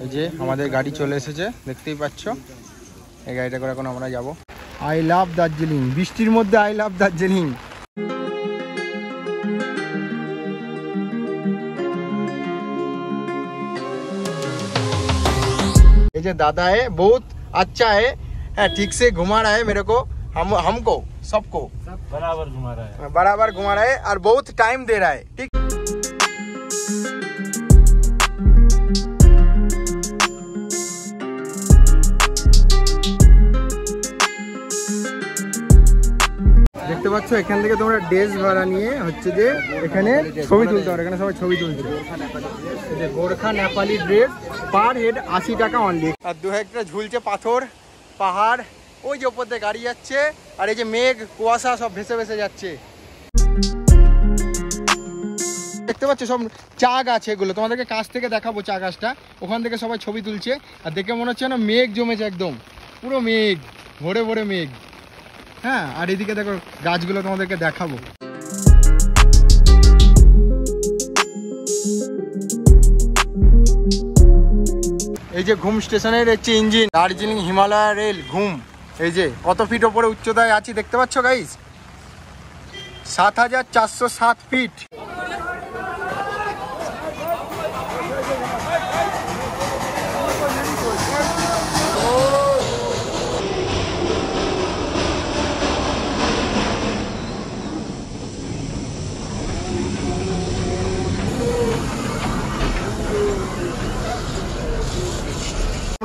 এই যে আমাদের গাড়ি চলে এসেছে, দেখতেই পাচ্ছ। এই গাড়িটা করে এখন আমরা যাব। আই লাভ দার্জিলিং, বৃষ্টির মধ্যে আই লাভ দার্জিলিং। ये जो दादा है बहुत अच्छा है, ठीक से घुमा रहा है मेरे को, हमको सबको बराबर घुमा रहा है और बहुत टाइम दे रहा है। ठीक দেখতে পাচ্ছ এখান থেকে তোমরা ডেজ ভাড়া নিয়ে হচ্ছে যে এখানে ছবি তুলতে পারো। এখানে সবাই ছবি তুলছে। যে Gorkha Nepali dress per head 80 টাকা অনলি। আর দু একটা ঝুলছে পাথর, পাহাড়, ওই যে ওপর দিয়ে গাড়ি যাচ্ছে, আর এই যে মেঘ কুয়াশা সব ভেসে ভেসে যাচ্ছে। দেখতে পাচ্ছ সব চা গাছ, এগুলো তোমাদেরকে কাছ থেকে দেখাবো। চা গাছটা ওখান থেকে সবাই ছবি তুলছে, আর দেখে মনে হচ্ছে না মেঘ জমেছে, একদম পুরো মেঘ, ভরে ভরে মেঘ। হ্যাঁ, আর এদিকে দেখো গাছগুলো তোমাদেরকে দেখাবো। এই যে ঘুম স্টেশনের হচ্ছে ইঞ্জিন, দার্জিলিং হিমালয় রেল ঘুম। এই যে কত ফিট ওপরে উচ্চতায় আছি দেখতে পাচ্ছ গাইস, 7407 ফিট।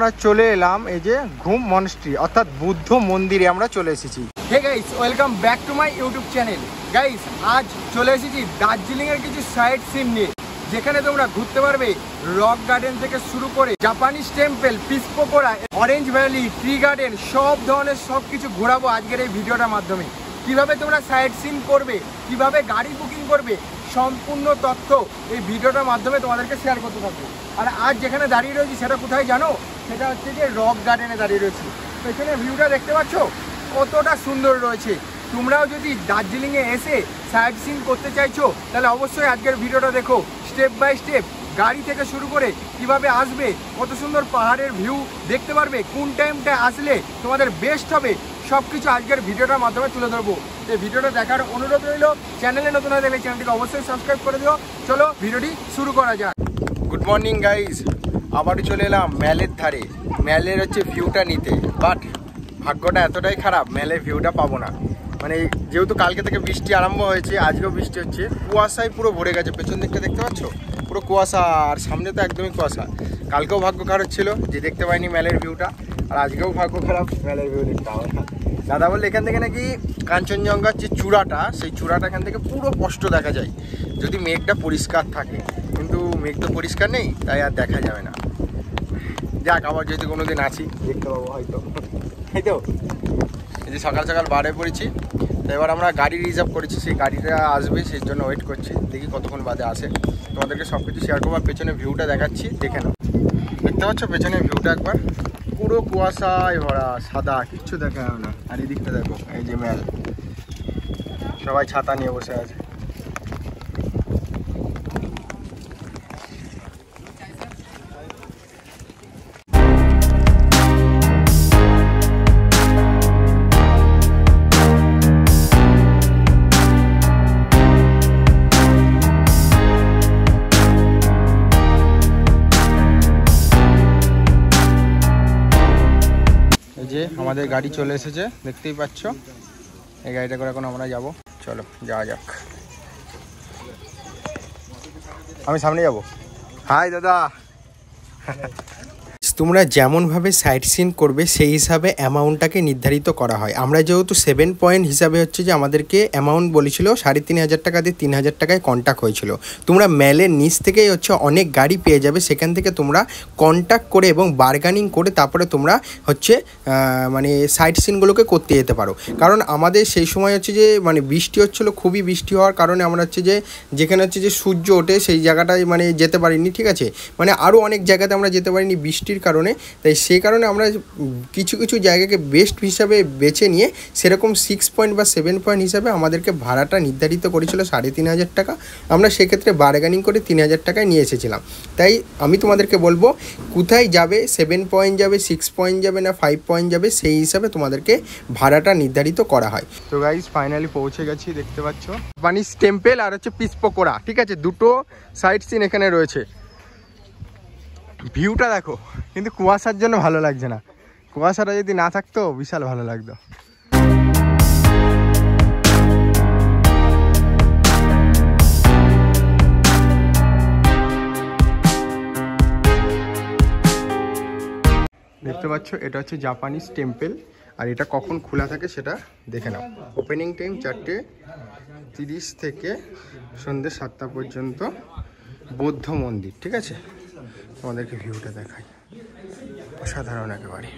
আমরা চলে এলাম এই যে ঘুম মনস্ট্রি অর্থাৎ বুদ্ধ মন্দিরে আমরা চলে এসেছি। Hey guys, welcome back to my YouTube channel. Guys, আজ চলে এসেছি দার্জিলিং এর কিছু সাইট সিন নিয়ে, যেখানে তোমরা ঘুরতে পারবে রক গার্ডেন থেকে শুরু করে Japanese temple, piece pakora, orange valley, tree garden, সব ধরনের সবকিছু ঘোরাবো আজকের এই ভিডিওটার মাধ্যমে। কিভাবে তোমরা সাইট সিন করবে, কিভাবে গাড়ি বুকিং করবে, সম্পূর্ণ তথ্য এই ভিডিওটার মাধ্যমে তোমাদেরকে শেয়ার করতে থাকবো। আর আজ যেখানে দাঁড়িয়ে রয়েছি সেটা কোথায় জানো? সেটা হচ্ছে যে রক গার্ডেনে দাঁড়িয়ে রয়েছি। পেছনে ভিউটা দেখতে পাচ্ছ কতটা সুন্দর রয়েছে। তোমরাও যদি দার্জিলিংয়ে এসে সাইট সিন করতে চাইছো তাহলে অবশ্যই আজকের ভিডিওটা দেখো। স্টেপ বাই স্টেপ গাড়ি থেকে শুরু করে কিভাবে আসবে, কত সুন্দর পাহাড়ের ভিউ দেখতে পারবে, কোন টাইমটা আসলে তোমাদের বেস্ট হবে, সব কিছু আজকের ভিডিওটার মাধ্যমে তুলে ধরবো। এই ভিডিওটা দেখার অনুরোধ রইল। চ্যানেলে নতুন হয়ে দেখলে চ্যানেলটিকে অবশ্যই সাবস্ক্রাইব করে দিও। চলো ভিডিওটি শুরু করা যাক। গুড মর্নিং গাইজ, আবারও চলে এলাম ম্যালের ধারে। ম্যালের হচ্ছে ভিউটা নিতে, বাট ভাগ্যটা এতটাই খারাপ ম্যালের ভিউটা পাবো না। মানে যেহেতু কালকে থেকে বৃষ্টি আরম্ভ হয়েছে, আজকেও বৃষ্টি হচ্ছে, কুয়াশায় পুরো ভরে গেছে। পেছন দিকটা দেখতে পাচ্ছ পুরো কুয়াশা, আর সামনে তো একদমই কুয়াশা। কালকেও ভাগ্য খারাপ ছিল যে দেখতে পাইনি ম্যালের ভিউটা, আর আজকেও ভাগ্য খারাপ ম্যালের ভিউ দেখতে হবে না। দাদা বললে এখান থেকে নাকি কাঞ্চনজঙ্ঘার যে চূড়াটা, সেই চূড়াটা এখান থেকে পুরো স্পষ্ট দেখা যায় যদি মেঘটা পরিষ্কার থাকে, কিন্তু মেঘ তো পরিষ্কার নেই, তাই আর দেখা যাবে না। যাক, আবার যদি কোনো দিন আসি দেখতে পাবো হয়তো। এই তো এই যে সকাল সকাল বাড়ে পড়েছি, তো এবার আমরা গাড়ি রিজার্ভ করেছি, সেই গাড়িটা আসবে সেই জন্য ওয়েট করছি, দেখি কতক্ষণ বাদে আসে। তোমাদেরকে সব কিছু শেয়ার করবো। পেছনে ভিউটা দেখাচ্ছি, দেখে নাও। দেখতে পাচ্ছ পেছনের ভিউটা একবার, পুরো কুয়াশায় ভরা, সাদা, কিচ্ছু দেখা যাবে না। আর এই দিকটা দেখো, এই যে ম্যাল, সবাই ছাতা নিয়ে বসে আছে। যে আমাদের গাড়ি চলে এসেছে, দেখতেই পাচ্ছ। এই গাড়িটা করে এখন আমরা যাব। চলো যাওয়া যাক। আমি সামনে যাব। হাই দাদা। তোমরা যেমনভাবে সাইট সিন করবে সেই হিসাবে অ্যামাউন্টটাকে নির্ধারিত করা হয়। আমরা যেহেতু 7 পয়েন্ট হিসাবে হচ্ছে যে আমাদেরকে অ্যামাউন্ট বলেছিল 3500 টাকা দিয়ে 3000 টাকায় কন্ট্যাক্ট হয়েছিল। তোমরা ম্যালের নিচ থেকেই হচ্ছে অনেক গাড়ি পেয়ে যাবে, সেখান থেকে তোমরা কন্ট্যাক্ট করে এবং বার্গেনিং করে তারপরে তোমরা হচ্ছে মানে সাইট সিনগুলোকে করতে যেতে পারো। কারণ আমাদের সেই সময় হচ্ছে যে মানে বৃষ্টি হচ্ছিলো, খুবই বৃষ্টি হওয়ার কারণে আমরা হচ্ছে যে যেখানে হচ্ছে যে সূর্য ওঠে সেই জায়গাটায় মানে যেতে পারিনি, ঠিক আছে। মানে আরও অনেক জায়গাতে আমরা যেতে পারিনি বৃষ্টির কারণে, তাই সেই কারণে আমরা কিছু কিছু জায়গাকে বেস্ট হিসাবে বেছে নিয়ে সেরকম 6 পয়েন্ট বা 7 পয়েন্ট হিসাবে আমাদেরকে ভাড়াটা নির্ধারিত করেছিল 3,500 টাকা। আমরা সেক্ষেত্রে বার্গেনিং করে 3,000 টাকায় নিয়ে এসেছিলাম। তাই আমি তোমাদেরকে বলবো কোথায় যাবে, 7 পয়েন্ট যাবে, 6 পয়েন্ট যাবে না 5 পয়েন্ট যাবে, সেই হিসাবে তোমাদেরকে ভাড়াটা নির্ধারিত করা হয়। তো গাইস ফাইনালি পৌঁছে গেছি, দেখতে পাচ্ছ জাপানিজ টেম্পল আর হচ্ছে পিস পকোড়া, ঠিক আছে, দুটো সাইট সিন এখানে রয়েছে। ভিউটা দেখো, কিন্তু কুয়াশার জন্য ভালো লাগছে না, কুয়াশাটা যদি না থাকতো বিশাল ভালো লাগতো। দেখতে পাচ্ছ এটা হচ্ছে জাপানিজ টেম্পল, আর এটা কখন খোলা থাকে সেটা দেখে নাও। ওপেনিং টাইম 4:30 থেকে সন্ধ্যে 7টা পর্যন্ত। বৌদ্ধ মন্দির, ঠিক আছে, তোমাদেরকে ভিউটা দেখাই, অসাধারণ একেবারে।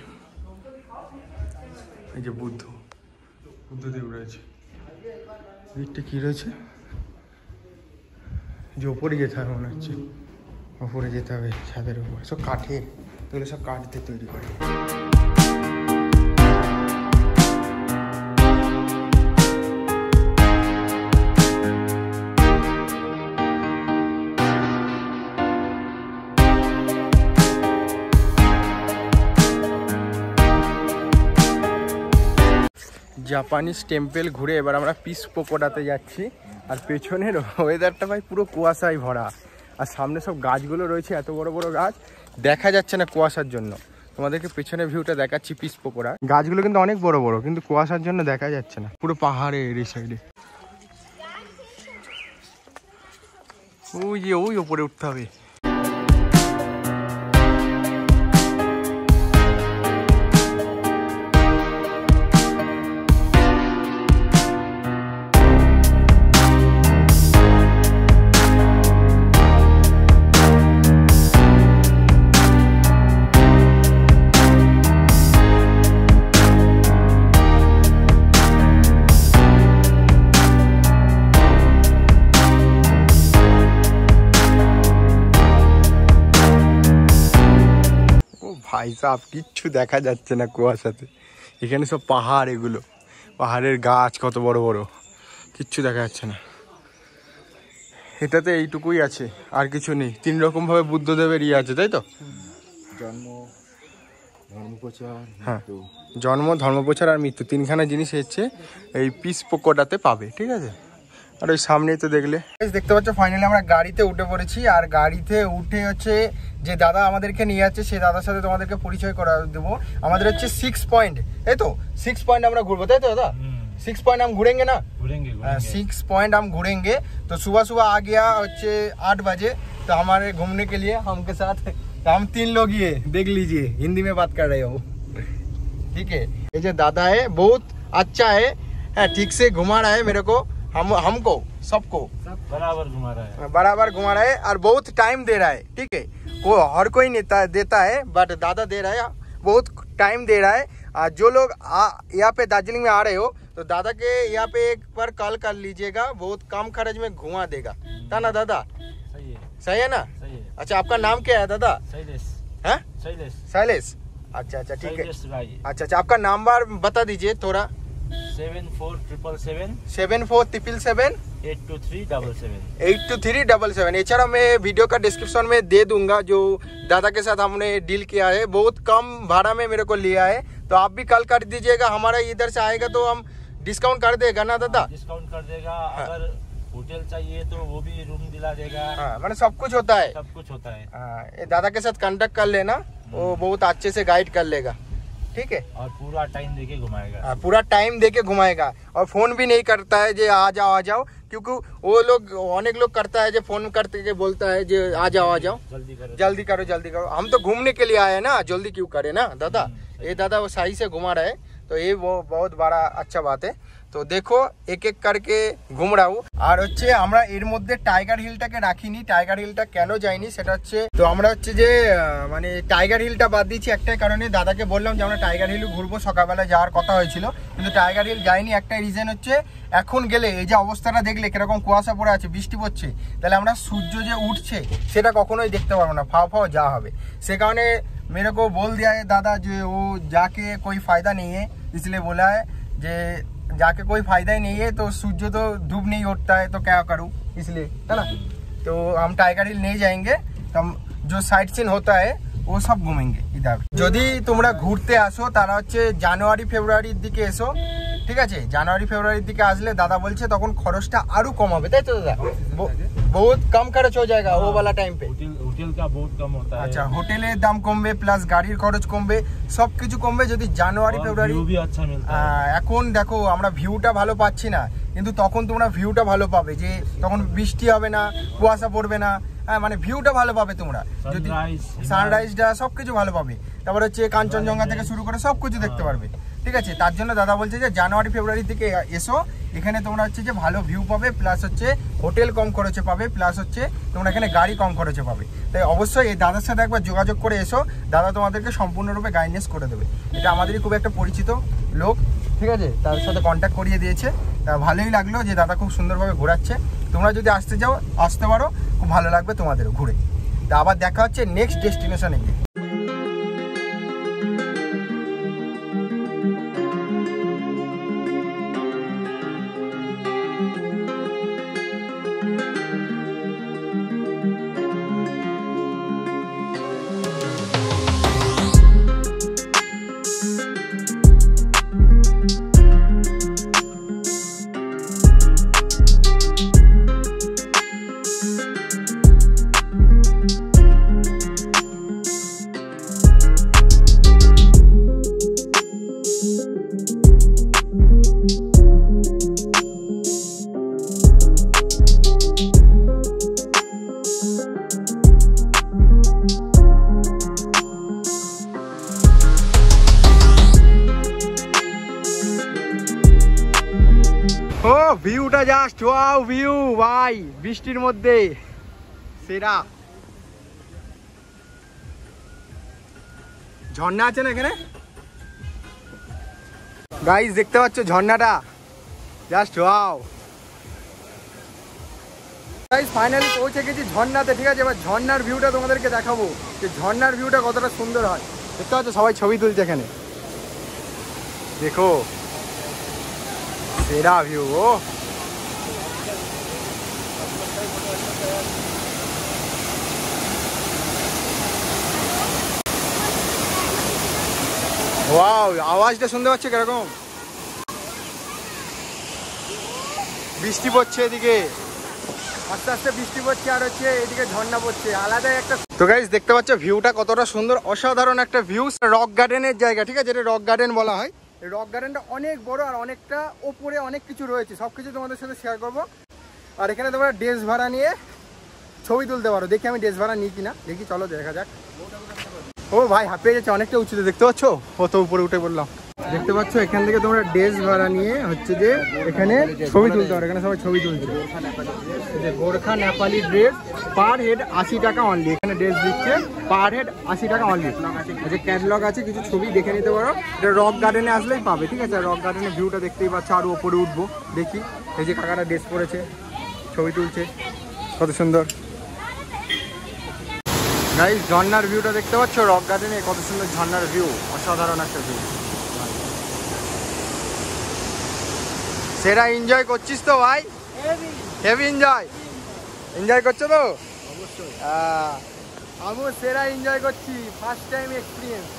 এই যে বুদ্ধদেব রয়েছে, ভিড়টা কী রয়েছে, যে ওপরে যেতে হবে মনে হচ্ছে, ওপরে যেতে হবে ছাদের উপরে, সব কাঠের, এগুলো সব কাঠ দিয়ে তৈরি করে। জাপানিজ টেম্পল ঘুরে এবার আমরা পিস পকোড়াতে যাচ্ছি। আর পেছনের ওয়েদারটা ভাই পুরো কুয়াশায় ভরা, আর সামনে সব গাছগুলো রয়েছে, এত বড় বড় গাছ দেখা যাচ্ছে না কুয়াশার জন্য। তোমাদেরকে পেছনের ভিউটা দেখাচ্ছি পিস পকোড়া। গাছগুলো কিন্তু অনেক বড় বড়, কিন্তু কুয়াশার জন্য দেখা যাচ্ছে না। পুরো পাহাড়ের এই সাইডে, ওই যে ওই ওপরে উঠতে হবে। ভাই সাহেব কিচ্ছু দেখা যাচ্ছে না কুয়াশাতে, এখানে সব পাহাড়, এগুলো পাহাড়ের গাছ কত বড় বড়, কিচ্ছু দেখা যাচ্ছে না। এটাতে এইটুকুই আছে, আর কিছু নেই। 3 রকম ভাবে বুদ্ধদেবের ইয়ে আছে, তাই তো? হ্যাঁ, জন্ম, ধর্মপ্রচার আর মৃত্যু, 3খানা জিনিস হচ্ছে এই পিস পকোড়াতে পাবে, ঠিক আছে। আর ওই সামনেই তো দেখলে, দেখতে পাচ্ছ ফাইনালি আমরা গাড়িতে উঠে পড়েছি। আর গাড়িতে উঠে হচ্ছে যে দাদা আমাদেরকে নিয়ে যাচ্ছে, সেই দাদার সাথে তোমাদেরকে পরিচয় করা দেবো। আমাদের হচ্ছে 6 পয়েন্ট, এই তো 6 পয়েন্ট আমরা ঘুরবো, তাই তো दादा? 6 पॉइंट हम घूरेंगे ना, 6 पॉइंट हम घूरेंगे। तो सुबह सुबह आ गया अच्छे 8 बजे, तो हमारे घूमने के लिए हमके साथ, तो हम 3 लोग ही है, देख लीजिए, हिंदी में बात कर रहे हो, ठीक है। ये जो दादा है बहुत अच्छा है, ठीक से घुमा रहा है मेरे को, हमको सबको बराबर घुमा रहा है, और बहुत टाइम दे रहा है, ठीक है। हर कोई नेता देता है, बट दादा दे रहा है, बहुत टाइम दे रहा है। जो लोग यहाँ पे दार्जिलिंग में आ रहे हो, तो दादा के यहाँ पे एक बार कॉल कर लीजिएगा, बहुत कम खर्च में घुमा देगा, था ना दादा? सही है ना? सही है। अच्छा, आपका नाम क्या है दादा? शैलेश। अच्छा, ठीक है। अच्छा, आपका नंबर बता दीजिए थोड़ा। 7477 82377। एछाड़ा मैं वीडियो का डिस्क्रिप्शन में दे दूंगा, जो दादा के साथ हमने डील किया है, बहुत कम भाड़ा में मेरे को लिया है। तो आप भी कॉल कर दीजिएगा, हमारा इधर से आएगा तो हम डिस्काउंट कर देगा ना दादा? डिस्काउंट कर देगा। हाँ। अगर होटल चाहिए तो वो भी रूम दिला देगा। हाँ, मतलब सब कुछ होता है, हाँ, ये दादा के साथ कांटेक्ट कर लेना, वो बहुत अच्छे से गाइड कर लेगा, ठीक है। और पूरा टाइम देके घुमाएगा, पूरा टाइम देके घुमाएगा। और फोन भी नहीं करता है जे आ जाओ, क्योंकि वो लोग, अनेक लोग करता है जो फोन करते के बोलता है जो आ जाओ जल्दी करो। हम तो घूमने के लिए आए हैं ना, जल्दी क्यों करे ना दादा। ये दादा वो सही से घुमा रहे हैं, तो ये वो बहुत बड़ा अच्छा बात है। তো দেখো এক এক করকে ঘুমরাও। আর হচ্ছে আমরা এর মধ্যে টাইগার হিলটাকে রাখিনি। টাইগার হিলটা কেন যাইনি সেটা হচ্ছে, তো আমরা হচ্ছে যে মানে টাইগার হিলটা বাদ দিচ্ছি একটাই কারণে, দাদাকে বললাম যে আমরা টাইগার হিল ঘুরবো, সকালবেলা যাওয়ার কথা হয়েছিল, কিন্তু টাইগার হিল যাইনি। একটাই রিজন হচ্ছে এখন গেলে এই যে অবস্থাটা দেখলে কিরকম কুয়াশা পড়ে আছে, বৃষ্টি পড়ছে, তাহলে আমরা সূর্য যে উঠছে সেটা কখনোই দেখতে পারবো না, ফাও ফাও যা হবে। সে কারণে मेरे को बोल दिया है दादा जो वो जाके कोई फ़ायदा नहीं है, इसलिए बोला है जे जाके कोई फ़ायदा ही नहीं है, तो सूर्य तो धूप नहीं उठता है तो क्या करूँ, इसलिए है ना। तो हम टाइगर हिल नहीं जाएंगे, तो हम जो साइट सीन होता है वो सब घूमेंगे इधर। যদি তোমরা ঘুরতে আসো তারা হচ্ছে জানুয়ারি ফেব্রুয়ারির দিকে এসো, ঠিক আছে। জানুয়ারি ফেব্রুয়ারির দিকে আসলে দাদা বলছে তখন খরচটা আরো কম হবে, তাই তো দাদা? बहुत कम खर्च हो जाएगा वो वाला टाइम पे। হোটেল का बहुत कम होता है। আচ্ছা, হোটেলের দাম কমবে, প্লাস গাড়ির খরচ কমবে, সবকিছু কমবে যদি জানুয়ারি ফেব্রুয়ারি। ভিউ भी अच्छा मिलता है। এখন দেখো আমরা ভিউটা ভালো পাচ্ছি না, কিন্তু তখন তোমরা ভিউটা ভালো পাবে, যে তখন বৃষ্টি হবে না, কুয়াশা পড়বে না, মানে ভিউটা ভালো পাবে তোমরা, যদি সানরাইজটা সবকিছু ভালো পাবে। তারপর হচ্ছে কাঞ্চনজঙ্ঘা থেকে শুরু করে সবকিছু দেখতে পারবে, ঠিক আছে। তার জন্য দাদা বলছে যে জানুয়ারি ফেব্রুয়ারি থেকে এসো, এখানে তোমরা হচ্ছে যে ভালো ভিউ পাবে, প্লাস হচ্ছে হোটেল কম খরচে পাবে, প্লাস হচ্ছে তোমরা এখানে গাড়ি কম খরচে পাবে। তাই অবশ্যই এই দাদার সাথে একবার যোগাযোগ করে এসো, দাদা তোমাদেরকে সম্পূর্ণরূপে গাইডেন্স করে দেবে। এটা আমাদেরই খুব একটা পরিচিত লোক, ঠিক আছে, তার সাথে কন্ট্যাক্ট করিয়ে দিয়েছে। তা ভালোই লাগলো যে দাদা খুব সুন্দরভাবে ঘোরাচ্ছে। তোমরা যদি আসতে পারো খুব ভালো লাগবে তোমাদেরও ঘুরে। তা আবার দেখা হচ্ছে নেক্সট ডেস্টিনেশনে গিয়ে। ও ভিউটা জাস্ট ওয়াও ভিউ ভাই, বৃষ্টির মধ্যে সেরা। ঝর্ণা আছে না এখানে গাইস, দেখতে পাচ্ছ ঝর্ণাটা, জাস্ট ওয়াও গাইস। ফাইনালি পৌঁছে গেছি ঝর্ণাতে, ঠিক আছে। এবার ঝর্ণার ভিউটা তোমাদেরকে দেখাবো যে ঝর্ণার ভিউটা কতটা সুন্দর হয়। দেখতে পাচ্ছ সবাই ছবি তুলছে এখানে, দেখো সেরা ভিউ। ও ওয়াও, আওয়াজটা শুনতে পাচ্ছ কিরকম? বৃষ্টি পড়ছে এদিকে, আস্তে আস্তে বৃষ্টি পড়ছে, আর হচ্ছে এদিকে ঝর্ণা পড়ছে, আলাদাই একটা। তো গাইস দেখতে পাচ্ছ ভিউটা কতটা সুন্দর, অসাধারণ একটা ভিউ। রক গার্ডেনের জায়গা, ঠিক আছে, এটা রক গার্ডেন বলা হয়। এই রক গার্ডেনটা অনেক বড় আর অনেকটা ওপরে অনেক কিছু রয়েছে, সব কিছু তোমাদের সাথে শেয়ার করবো। আর এখানে তোমরা ড্রেস ভাড়া নিয়ে ছবি তুলতে পারো। দেখি আমি ড্রেস ভাড়া নিই কিনা, দেখি, চলো দেখা যাক। ও ভাই হাঁপিয়ে যাচ্ছে, অনেকটা উঁচুতে, দেখতে পাচ্ছ কত উপরে উঠে পড়লাম। দেখতে পাচ্ছ এখান থেকে তোমরা ড্রেস ভাড়া নিয়ে হচ্ছে যে এখানে ছবি তুলতে পারো। এখানে সবাই ছবি তুলছে, Gorkha Nepali dress per head 80 টাকা অনলি। এখানে ড্রেস দিচ্ছে পার হেড 80 টাকা অনলি। যে ক্যাটালগ আছে, কিছু ছবি দেখে নিতে পারো। এটা রক গার্ডেনে আসলেই পাবে, ঠিক আছে। রক গার্ডেনের ভিউটা দেখতেই পাচ্ছ, আরও ওপরে উঠবো। দেখি এই যে কাকারা ড্রেস পরেছে, ছবি তুলছে, কত সুন্দর গাইস। ঝর্ণার ভিউটা দেখতে পাচ্ছ রক গার্ডেনে, কত সুন্দর ঝর্ণার ভিউ, অসাধারণ একটা ভিউ। সেরা এনজয় করছিস তো ভাই? হেভি এনজয় করছো তো? অবশ্যই। আমিও সেরা এনজয় করছি, ফার্স্ট টাইম এক্সপিরিয়েন্স।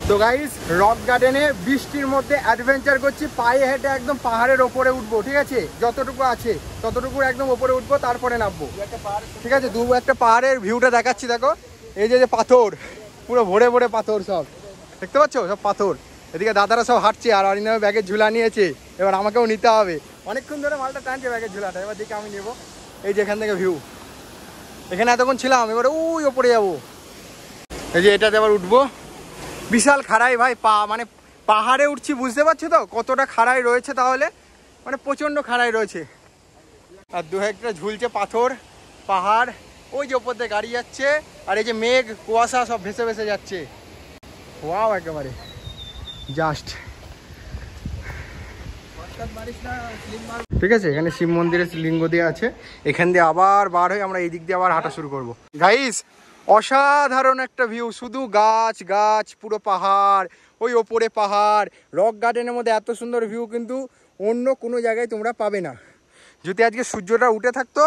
তো গাইস রক গার্ডেনে বৃষ্টির মধ্যে অ্যাডভেঞ্চার করছি, পায়ে হেঁটে একদম পাহাড়ের ওপরে উঠবো, ঠিক আছে। যতটুকু আছে ততটুকু একদম ওপরে উঠবো, তারপরে নামবো, ঠিক আছে। একটা পাহাড়ের ভিউটা দেখাচ্ছি, দেখো এই যে পাথর, পুরো ভরে ভরে পাথর, সব দেখতে পাচ্ছ, সব পাথর। এদিকে দাদারা সব হাঁটছে, আর অরিন্দম ব্যাগের ঝুলা নিয়েছে, এবার আমাকেও নিতে হবে। অনেকক্ষণ ধরে মালটা টানছে ব্যাগের ঝুলাটা, এবার দেখে আমি নেবো। এই যে এখান থেকে ভিউ এখানে এতক্ষণ ছিলাম, এবারে ওই ওপরে যাবো। এই যে এটাতে আবার উঠবো। বিশাল খাড়াই ভাই, মানে পাহাড়ে উঠছি, বুঝতে পারছো তো কতটা খাড়াই রয়েছে, তাহলে মানে প্রচণ্ড খাড়াই রয়েছে। আর দু একটা ঝুলছে পাথর, পাহাড়, ওই যে ওপর দিয়ে গাড়ি যাচ্ছে, আর এই যে মেঘ কুয়াশা সব ভেসে ভেসে যাচ্ছে। ওয়াও, একেবারে জাস্ট। ঠিক আছে, এখানে শিব মন্দিরের লিঙ্গ দিয়ে আছে, এখান দিয়ে আবার বার হয়ে আমরা এই দিক দিয়ে আবার হাঁটা শুরু করবো। গাইস, অসাধারণ একটা ভিউ, শুধু গাছ গাছ, পুরো পাহাড়, ওই ওপরে পাহাড়। রক গার্ডেনের মধ্যে এত সুন্দর ভিউ কিন্তু অন্য কোনো জায়গায় তোমরা পাবে না। যদি আজকে সূর্যটা উঠে থাকতো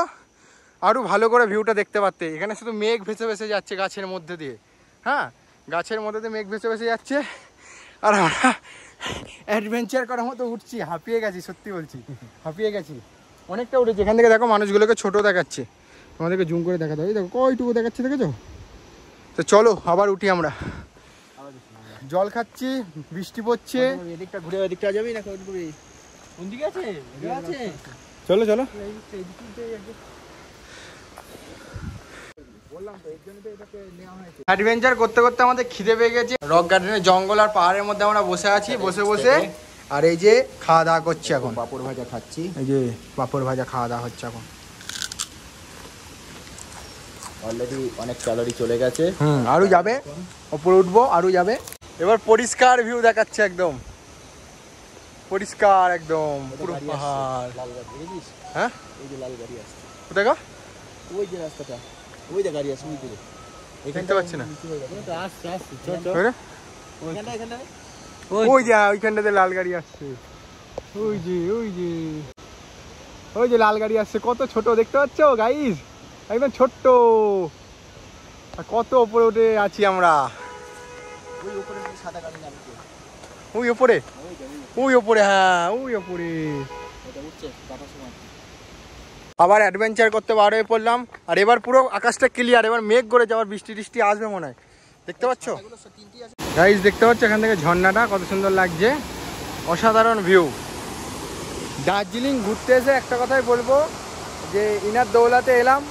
আরও ভালো করে ভিউটা দেখতে পারতে। এখানে শুধু মেঘ ভেসে ভেসে যাচ্ছে গাছের মধ্যে দিয়ে। হ্যাঁ, গাছের মধ্যে দিয়ে মেঘ ভেসে ভেসে যাচ্ছে, আর আমরা অ্যাডভেঞ্চার করার মতো উঠছি। হাঁপিয়ে গেছি, সত্যি বলছি, হাঁপিয়ে গেছি, অনেকটা উঠেছি। এখান থেকে দেখো মানুষগুলোকে ছোট দেখাচ্ছে, তোমাদেরকে জুম করে দেখাতে হবে। দেখো কয়টুকু দেখাচ্ছে, দেখেছো তো? চলো আবার উঠি আমরা। জল খাচ্ছি, বৃষ্টি পড়ছে। এদিকটা ঘুরে ওদিকটা যাবি না? কোন দিকে আছে? চলো চলো। অ্যাডভেঞ্চার করতে করতে আমাদের খিদে পেয়ে গেছে। রক গার্ডেনের জঙ্গল আর পাহাড়ের মধ্যে আমরা বসে আছি, বসে বসে আর এই যে খাওয়া দাওয়া করছি এখন। পাপড় ভাজা খাচ্ছি, এই যে পাপড় ভাজা খাওয়া দাওয়া হচ্ছে এখন। অলরেডি অনেক ক্যালোরি চলে গেছে। আরও যাবে, ওপরে উঠবো, আরও যাবে। এবার পরিষ্কার ভিউ দেখাচ্ছে, একদম পরিষ্কার, একদম পুরো পাহাড়। লাল গাড়ি দেখেছিস? হ্যাঁ, ওই যে লাল গাড়ি আসছে। কোথায় গো? ওই যে রাস্তাটা, ওই যে গাড়ি আসছে, ওই দিকে। দেখতে পাচ্ছি না। আসছে আসছে, ওই যে ওইখানটাতে লাল গাড়ি আসছে, ওই যে ওই যে ওই যে লাল গাড়ি আসছে। কত ছোট দেখতে পাচ্ছ গাইস, একদম ছোট্ট। কত উপরে উঠে আছি আমরা। ওই উপরে সাদা গাড়ি নামছে, ওই উপরে, ওই উপরে, হ্যাঁ ওই উপরে। আবার অ্যাডভেঞ্চার করতে বার হয়ে পড়লাম। আর এবার পুরো আকাশটা ক্লিয়ার, এবার মেঘ করে যাওয়ার, বৃষ্টি টিষ্টি আসবে মনে হয়। দেখতে পাচ্ছ গাইস, দেখতে পাচ্ছ এখান থেকে ঝর্ণাটা কত সুন্দর লাগছে, অসাধারণ ভিউ। দার্জিলিং ঘুরতে এসে একটা কথাই বলবো যে ইনার দৌলাতে এলাম,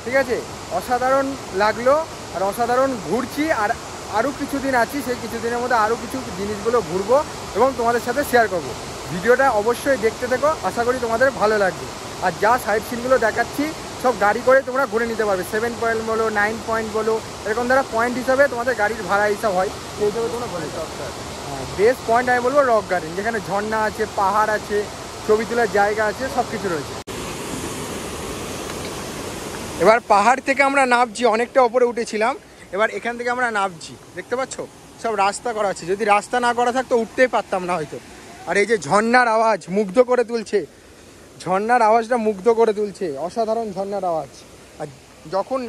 ঠিক আছে, অসাধারণ লাগলো। আর অসাধারণ ঘুরছি, আর আরও কিছুদিন আছি, সেই কিছুদিনের মধ্যে আরও কিছু জিনিসগুলো ঘুরবো এবং তোমাদের সাথে শেয়ার করব। ভিডিওটা অবশ্যই দেখতে থেকো, আশা করি তোমাদের ভালো লাগবে। আর যা সাইড সিনগুলো দেখাচ্ছি সব গাড়ি করে তোমরা ঘুরে নিতে পারবে। 7 পয়েন্ট বলো, 9 পয়েন্ট বলো, এরকম দ্বারা পয়েন্ট হিসাবে তোমাদের গাড়ির ভাড়া হিসাব হয়, সেই হিসাবে তোমরা বলে দাও। বেস্ট পয়েন্ট আমি বলবো রক গার্ডেন, যেখানে ঝর্ণা আছে, পাহাড় আছে, ছবি তোলার জায়গা আছে, সব কিছু রয়েছে। এবার পাহাড় থেকে আমরা নামছি, অনেকটা ওপরে উঠেছিলাম, এবার এখান থেকে আমরা নামছি। দেখতে পাচ্ছ সব রাস্তা করা আছে, যদি রাস্তা না করা থাকতো উঠতেই পারতাম না হয়তো। আর এই যে ঝর্ণার আওয়াজ মুগ্ধ করে তুলছে, ঝর্ণার আওয়াজটা মুগ্ধ করে তুলছে, অসাধারণ ঝর্ণার আওয়াজ। আর যখন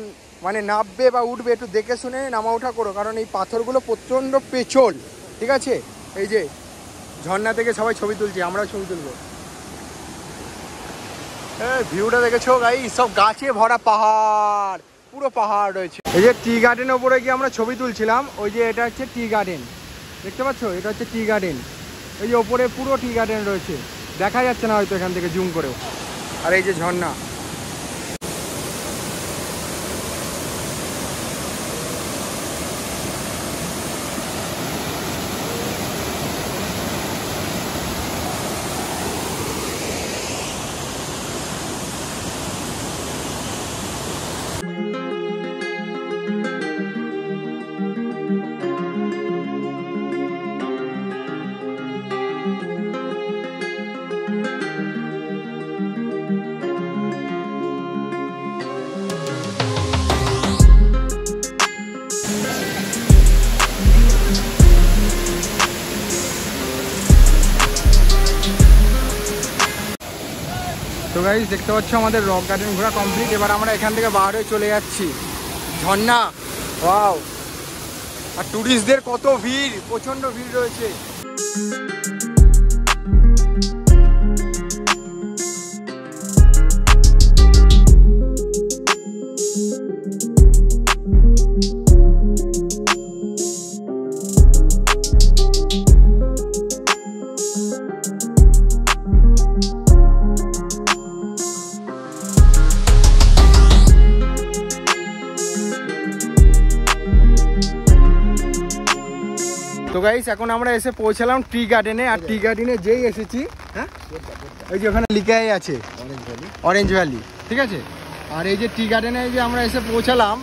মানে নামবে বা উঠবে একটু দেখে শুনে নামা ওঠা করো, কারণ এই পাথরগুলো প্রচণ্ড পেছল, ঠিক আছে। এই যে ঝর্ণা থেকে সবাই ছবি তুলছে, আমরাও ছবি তুলবো। ভিউটা দেখেছো গাইস, সব গাছে ভরা পাহাড়, পুরো পাহাড় রয়েছে। এই যে টি গার্ডেনের উপরে গিয়ে আমরা ছবি তুলছিলাম, ওই যে এটা হচ্ছে টি গার্ডেন, দেখতে পাচ্ছ, এটা হচ্ছে টি গার্ডেন। ওই যে ওপরে পুরো টি গার্ডেন রয়েছে, দেখা যাচ্ছে না হয়তো এখান থেকে জুম করেও। আর এই যে ঝর্ণা, তো গাইস দেখতে পাচ্ছ আমাদের রক গার্ডেন ঘোরা কমপ্লিট। এবার আমরা এখান থেকে বার হয়ে চলে যাচ্ছি ঝর্ণা। ওয়াও, আর টুরিস্টদের কত ভিড়, প্রচণ্ড ভিড় রয়েছে। গাইস এখন আমরা এসে পৌঁছালাম টি গার্ডেনে। আর টি গার্ডেনে যেই এসেছি, হ্যাঁ ওই যে ওখানে লিখাই আছে অরেঞ্জ ভ্যালি, ঠিক আছে। আর এই যে টি গার্ডেনে যে আমরা এসে পৌঁছালাম,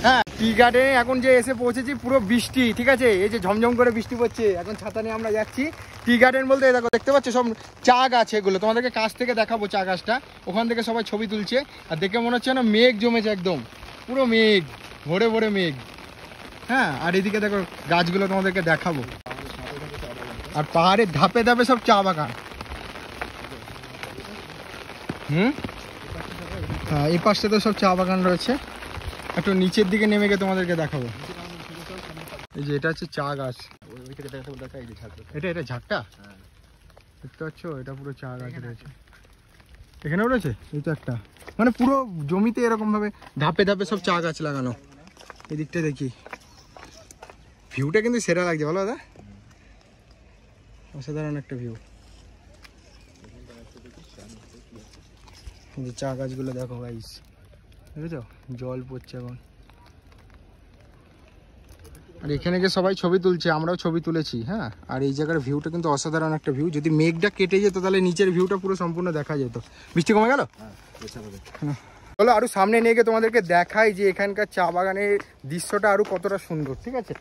হ্যাঁ টি গার্ডেনে এখন যে এসে পৌঁছেছি পুরো বৃষ্টি, ঠিক আছে। এই যে ঝমঝম করে বৃষ্টি পড়ছে, এখন ছাতা নিয়ে আমরা যাচ্ছি। টি গার্ডেন বলতে দেখো, দেখতে পাচ্ছ সব চা গাছ, এগুলো তোমাদেরকে কাছ থেকে দেখাবো চা গাছটা। ওখান থেকে সবাই ছবি তুলছে, আর দেখে মনে হচ্ছে না মেঘ জমেছে, একদম পুরো মেঘ, ভরে ভরে মেঘ। হ্যাঁ আর এদিকে দেখো গাছগুলো তোমাদেরকে দেখাবো, আর পাহাড়ের ধাপে ধাপে সব চা বাগান। হ্যাঁ এই পাশে তো সব চা বাগান রয়েছে। একটু নিচের দিকে নেমে গিয়ে তোমাদেরকে দেখাবো। এই যে এটা হচ্ছে চা গাছ, এটা ঝাঁকটা দেখতে পাচ্ছ, এটা পুরো চা গাছ রয়েছে। এখানেও রয়েছে, এই তো একটা, মানে পুরো জমিতে এরকম ভাবে ধাপে ধাপে সব চা গাছ লাগানো। এদিকটা দেখি, ভিউটা কিন্তু সেরা লাগছে, ভালো দাদা, অসাধারণ একটা ভিউ। এই যে চা গাছগুলো দেখো গাইস, দেখেছো জল পড়ছে এখন। আর এখানে গিয়ে সবাই ছবি তুলছে, আমরাও ছবি তুলেছি। হ্যাঁ আর এই জায়গার ভিউটা কিন্তু অসাধারণ একটা ভিউ। যদি মেঘটা কেটে যেত তাহলে নিচের ভিউটা পুরো সম্পূর্ণ দেখা যেত। বৃষ্টি কমে গেল, চলো আরো সামনে নিয়ে গিয়ে তোমাদেরকে দেখাই যে এখানকার চা বাগানের দৃশ্যটা আরো কতটা সুন্দর, ঠিক আছে।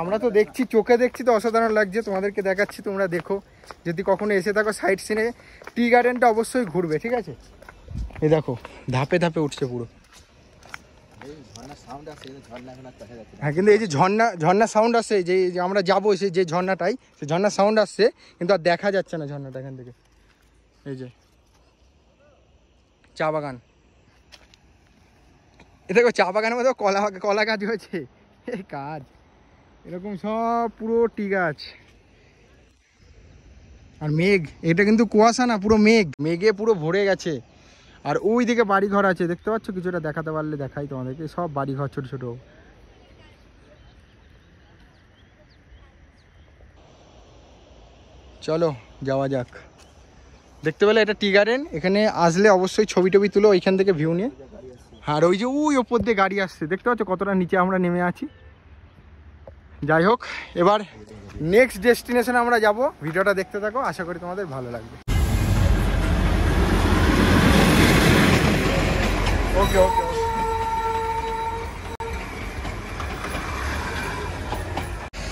আমরা তো দেখছি, চোখে দেখছি তো অসাধারণ লাগছে, তোমাদেরকে দেখাচ্ছি, তোমরা দেখো। যদি কখনো এসে থাকো সাইড সিনে, টি গার্ডেনটা অবশ্যই ঘুরবে, ঠিক আছে। এই দেখো ধাপে ধাপে উঠছে পুরো। হ্যাঁ কিন্তু এই যে ঝর্ণা সাউন্ড আসছে, যে আমরা যাবো সেই যে ঝর্ণাটাই, সেই ঝর্ণার সাউন্ড আসছে, কিন্তু আর দেখা যাচ্ছে না ঝর্ণাটা এখান থেকে। এই যে চা বাগান, এ দেখো চা বাগানের মধ্যে কলা গাছ হয়েছে, এই কাজ এরকম সব পুরো টি গাছ। আর মেঘ, এটা কিন্তু কুয়াশা না, পুরো মেঘে পুরো ভরে গেছে। আর ওই দিকে বাড়ি ঘর আছে, দেখতে পাচ্ছ, কিছুটা দেখাতে পারলে দেখাই তোমাদেরকে, সব বাড়ি ঘর ছোট ছোট। চলো যাওয়া যাক। দেখতে পেলে এটা টি গার্ডেন, এখানে আসলে অবশ্যই ছবি টবি তুলো ওইখান থেকে ভিউ নিয়ে। আর ওই যে ওই ওপর দিয়ে গাড়ি আসছে, দেখতে পাচ্ছ কতটা নিচে আমরা নেমে আছি। যাই হোক, এবার নেক্সট ডেস্টিনেশনে আমরা যাব। ভিডিওটা দেখতে থাকো, আশা করি তোমাদের ভালো লাগবে। ওকে ওকে।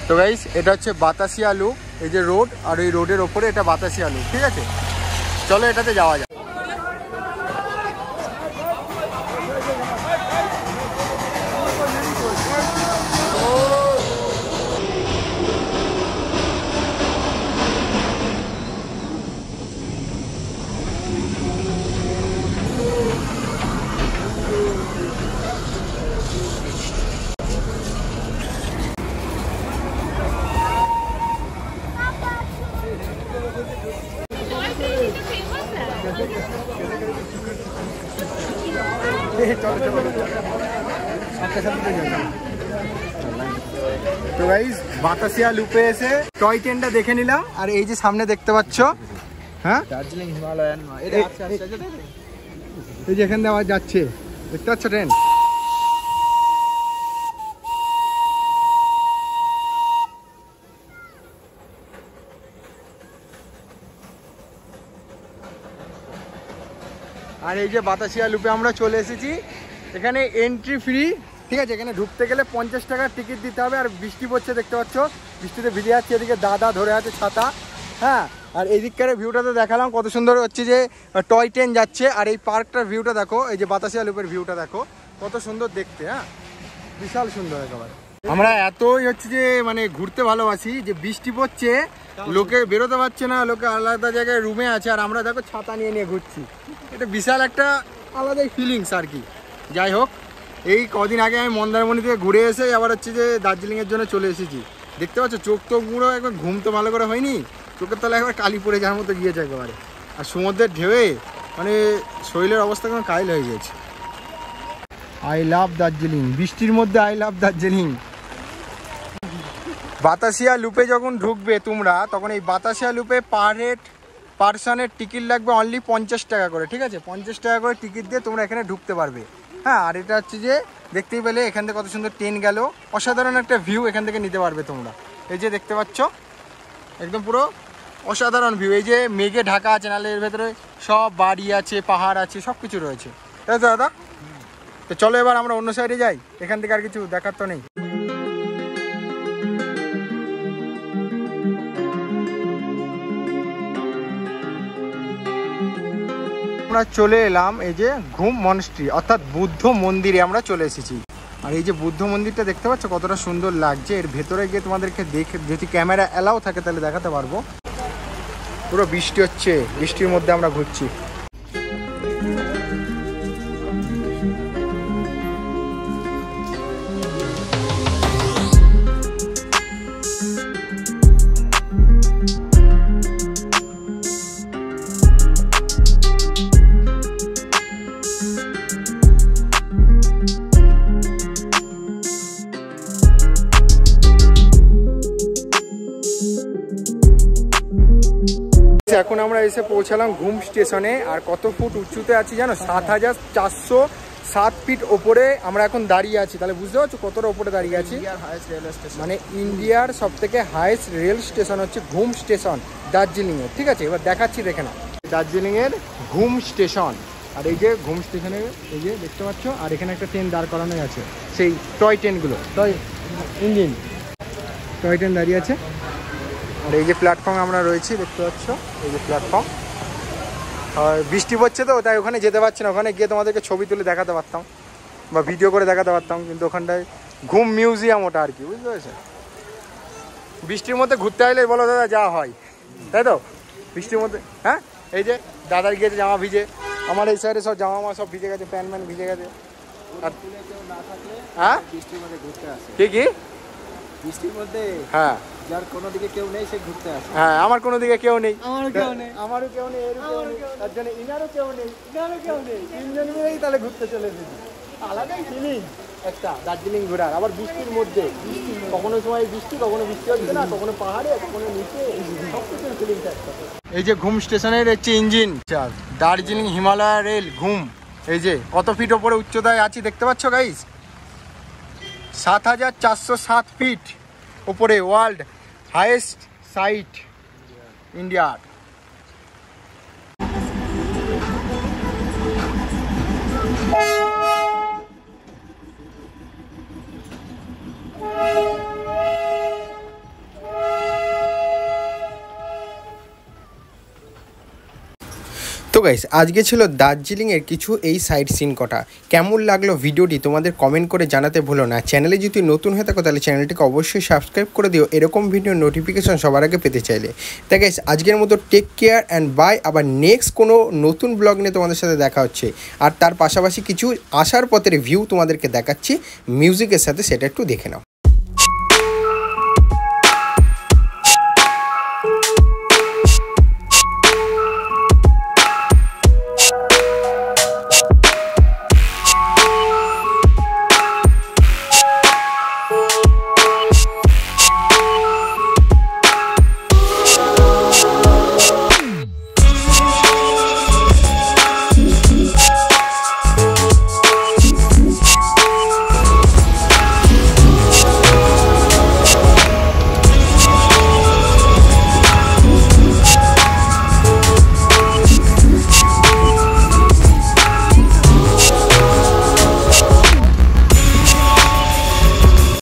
তো গাইস এটা হচ্ছে বাতাসিয়া লুপ, এই যে রোড, আর এই রোডের ওপরে এটা বাতাসিয়া লুপ, ঠিক আছে। চলো এটাতে যাওয়া যায়। তো গাইস বাতাসিয়া লুপে এসে টয় ট্রেনটা দেখে নিলাম। আর এই যে সামনে দেখতে পাচ্ছ, হ্যাঁ দার্জিলিং হিমালয়ান, এই যে এখান দিয়ে আবার যাচ্ছে, দেখতে পাচ্ছ ট্রেন। আর এই যে বাতাসিয়া লুপে আমরা চলে এসেছি। এখানে এন্ট্রি ফ্রি, ঠিক আছে। এখানে ঢুকতে গেলে 50 টাকার টিকিট দিতে হবে। আর বৃষ্টি পড়ছে, দেখতে পাচ্ছ বৃষ্টিতে ভিজে যাচ্ছে। এদিকে দাদা ধরে আছে ছাতা, হ্যাঁ। আর এদিককার ভিউটাতে দেখালাম কত সুন্দর হচ্ছে, যে টয় ট্রেন যাচ্ছে। আর এই পার্কটার ভিউটা দেখো, এই যে বাতাসিয়া লুপের ভিউটা দেখো কত সুন্দর দেখতে, হ্যাঁ বিশাল সুন্দর একেবারে। আমরা এতই হচ্ছে যে মানে ঘুরতে ভালোবাসি, যে বৃষ্টি পড়ছে, লোকে বেরোতে পারছে না, লোকে আলাদা জায়গায় রুমে আছে, আর আমরা দেখো ছাতা নিয়ে নিয়ে ঘুরছি। এটা বিশাল একটা আলাদাই ফিলিংস আর কি। যাই হোক, এই কদিন আগে আমি মন্দারমণি থেকে ঘুরে এসে আবার হচ্ছে যে দার্জিলিংয়ের জন্য চলে এসেছি। দেখতে পাচ্ছ চোখ তো পুরো একবার, ঘুম তো ভালো করে হয়নি, চোখের তলায় একবার কালি পড়ে যাওয়ার মতো গিয়েছে একেবারে। আর সমুদ্রের ঢেউয়ে মানে শরীরের অবস্থা কেমন কাইল হয়ে গেছে। আই লাভ দার্জিলিং, বৃষ্টির মধ্যে আই লাভ দার্জিলিং। বাতাসিয়া লুপে যখন ঢুকবে তোমরা, তখন এই বাতাসিয়া লুপে পার হেড পার্সনের টিকিট লাগবে অনলি 50 টাকা করে, ঠিক আছে। 50 টাকা করে টিকিট দিয়ে তোমরা এখানে ঢুকতে পারবে, হ্যাঁ। আর এটা হচ্ছে যে দেখতেই পেলে এখান থেকে কত সুন্দর ট্রেন গেল, অসাধারণ একটা ভিউ এখান থেকে নিতে পারবে তোমরা। এই যে দেখতে পাচ্ছ একদম পুরো অসাধারণ ভিউ। এই যে মেঘে ঢাকা আছে, নাহলে এর ভেতরে সব বাড়ি আছে, পাহাড় আছে, সব কিছু রয়েছে, তাই তো দাদা? তো চলো এবার আমরা অন্য সাইডে যাই, এখান থেকে আর কিছু দেখার তো নেই। আমরা চলে এলাম এই যে ঘুম মনস্ট্রি অর্থাৎ বুদ্ধ মন্দিরে আমরা চলে এসেছি। আর এই যে বুদ্ধ মন্দিরটা দেখতে পাচ্ছ কতটা সুন্দর লাগছে। এর ভেতরে গিয়ে তোমাদেরকে দেখে, যদি ক্যামেরা অ্যালাউ থাকে তাহলে দেখাতে পারবো। পুরো বৃষ্টি হচ্ছে, বৃষ্টির মধ্যে আমরা ঘুরছি। এখন আমরা এসে পৌঁছালাম ঘুম স্টেশনে। আর কত ফুট উঁচুতে আছি জানো? ৭,৪০৭ ফিট ওপরে আমরা এখন দাঁড়িয়ে আছি। তাহলে বুঝতে পারছো কতটা ওপরে দাঁড়িয়ে আছি। মানে ইন্ডিয়ার সব থেকে হাইয়েস্ট রেল স্টেশন হচ্ছে ঘুম স্টেশন দার্জিলিংয়ের। ঠিক আছে, এবার দেখাচ্ছি, দেখে নাও দার্জিলিংয়ের ঘুম স্টেশন। আর এই যে ঘুম স্টেশনে এই যে দেখতে পাচ্ছ, আর এখানে একটা ট্রেন দাঁড় করানো আছে, সেই টয় ট্রেনগুলো, টয় ইঞ্জিন টয় ট্রেন দাঁড়িয়ে আছে। আর এই যে প্ল্যাটফর্মে আমরা রয়েছি, দেখতে পাচ্ছ এই যে প্ল্যাটফর্ম। আর বৃষ্টি পড়ছে তো, তাই ওখানে যেতে পারছি না। ওখানে গিয়ে তোমাদেরকে ছবি তুলে দেখাতে পারতাম বা ভিডিও করে দেখাতে পারতাম, কিন্তু ওখানটায় ঘুম মিউজিয়াম ওটা আর কি, বুঝতে পেরেছো? বৃষ্টির মধ্যে ঘুরতে আসলে বলো দাদা যা হয়, তাই তো? বৃষ্টির মধ্যে হ্যাঁ, এই যে দাদার গিয়েছে জামা ভিজে, আমার এই সাইডে সব জামা সব ভিজে গেছে, প্যান্ট ম্যান ভিজে গেছে। হ্যাঁ বৃষ্টির মধ্যে ঘুরতে আসে। কি কি বৃষ্টির মধ্যে হ্যাঁ, যার কোনো দিকে কেউ নেই সে ঘুরতে আসে। হ্যাঁ আমার কোনো দিকে কেউ নেই, আমারও কেউ নেই, আমারও কেউ নেই, তার জন্য ইনারও কেউ নেই, তিনজন মিলেই তাহলে ঘুরতে চলে এসেছি। আলাদাই ফিলিং একটা দার্জিলিং ঘোরার। আবার বৃষ্টির মধ্যে, কখনো সময় বৃষ্টি, কখনো বৃষ্টি হচ্ছে না, কখনো পাহাড়ে, কখনো নিচে, সব কিছুর ফিলিংটা একটা। এই যে ঘুম স্টেশনের হচ্ছে ইঞ্জিন, দার্জিলিং হিমালয় রেল ঘুম। এই যে কত ফিট ওপরে উচ্চতায় আছি দেখতে পাচ্ছ গাইস, ৭,৪০৭ ফিট ওপরে, ওয়ার্ল্ড হাইয়েস্ট সাইট ইন্ডিয়ার। তো গাইস আজকে ছিল দার্জিলিংয়ের কিছু এই সাইট সিন কটা। কেমন লাগলো ভিডিওটি তোমাদের কমেন্ট করে জানাতে ভুলো না। চ্যানেলে যদি নতুন হয়ে থাকো তাহলে চ্যানেলটিকে অবশ্যই সাবস্ক্রাইব করে দিও এরকম ভিডিও নোটিফিকেশন সবার আগে পেতে চাইলে। তাই গাইস আজকের মতো টেক কেয়ার অ্যান্ড বাই। আবার নেক্সট কোনো নতুন ব্লগ নিয়ে তোমাদের সাথে দেখা হচ্ছে। আর তার পাশাপাশি কিছু আসার পথের ভিউ তোমাদেরকে দেখাচ্ছি মিউজিকের সাথে, সেটা একটু দেখে নাও।